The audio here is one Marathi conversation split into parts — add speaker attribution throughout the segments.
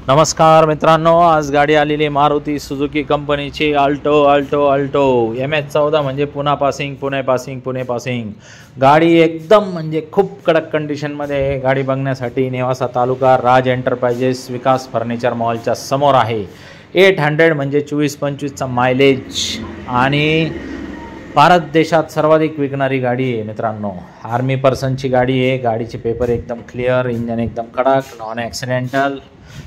Speaker 1: नमस्कार मित्रांनो, आज गाडी आलेली मारुती सुझुकी कंपनीची अल्टो MS14 म्हणजे पुणे पासिंग गाडी एकदम म्हणजे खूप कडक कंडिशनमध्ये आहे। गाडी बघण्यासाठी नेवासा तालुका राज एंटरप्राइजेस विकास फर्निचर मॉलच्या समोर आहे। 800 म्हणजे 24-25चा मायलेज आणि भारत देशात सर्वाधिक विकणारी गाडी आहे मित्रांनो। आर्मी पर्सनची गाडी आहे। गाडीचे पेपर एकदम क्लिअर, इंजन एकदम कडक, नॉन ॲक्सिडेंटल,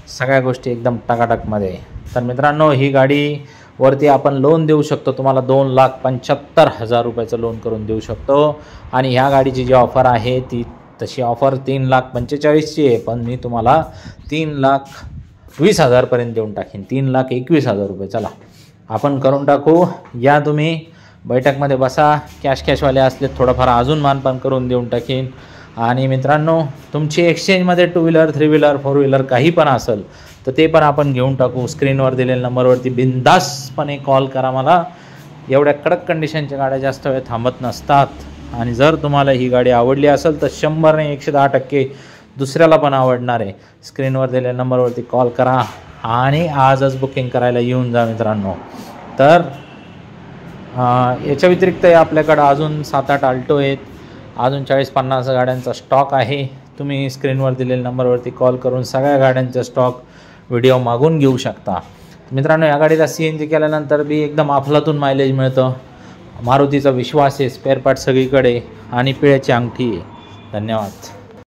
Speaker 1: सगळ्या गोष्टी एकदम टकाटकमध्ये। तर मित्रांनो, ही गाडी वरती आपण लोन देऊ शकतो। तुम्हाला 2,75,000 रुपयाचं लोन करून देऊ शकतो। आणि ह्या गाडीची जी ऑफर आहे ती तशी ऑफर 3,45,000ची आहे, पण मी तुम्हाला 3,20,000 पर्यंत देऊन टाकीन। 3,21,000 रुपये। चला आपण करून टाकू। या तुम्ही बैठकमध्ये बसा। कॅशवाले असले थोडंफार अजून मानपान करून देऊन टाकीन। आणि मित्रांनो, तुमची एक्सचेंजमध्ये 2 व्हीलर 3 व्हीलर 4 व्हीलर काही पण असेल तर ते पण आपण घेऊन टाकू। स्क्रीनवर दिलेल्या नंबरवरती बिनधास्तपणे कॉल करा मला। एवढ्या कडक कंडिशनच्या गाड्या जास्त वेळ थांबत नसतात। आणि जर तुम्हाला ही गाडी आवडली असेल तर 100 ने 110% दुसऱ्याला पण आवडणार आहे। स्क्रीनवर दिलेल्या नंबरवरती कॉल करा आणि आजच बुकिंग करायला येऊन जा मित्रांनो। तर याच्या व्यतिरिक्त आपल्याकडे अजून 7-8 अल्टो आहेत। अजून 40-50 गाड्यांचा स्टॉक आहे। तुम्ही स्क्रीनवर दिलेल्या नंबरवरती कॉल करून सगळ्या गाड्यांचा स्टॉक व्हिडिओ मागून घेऊ शकता मित्रांनो। या गाडीला CNG केल्यानंतर बी एकदम अफलातून मायलेज मिळतं। मारुतीचा विश्वास आहे, स्पेअर पार्ट सगळीकडे आणि पिळ्याची अंगठी आहे। धन्यवाद।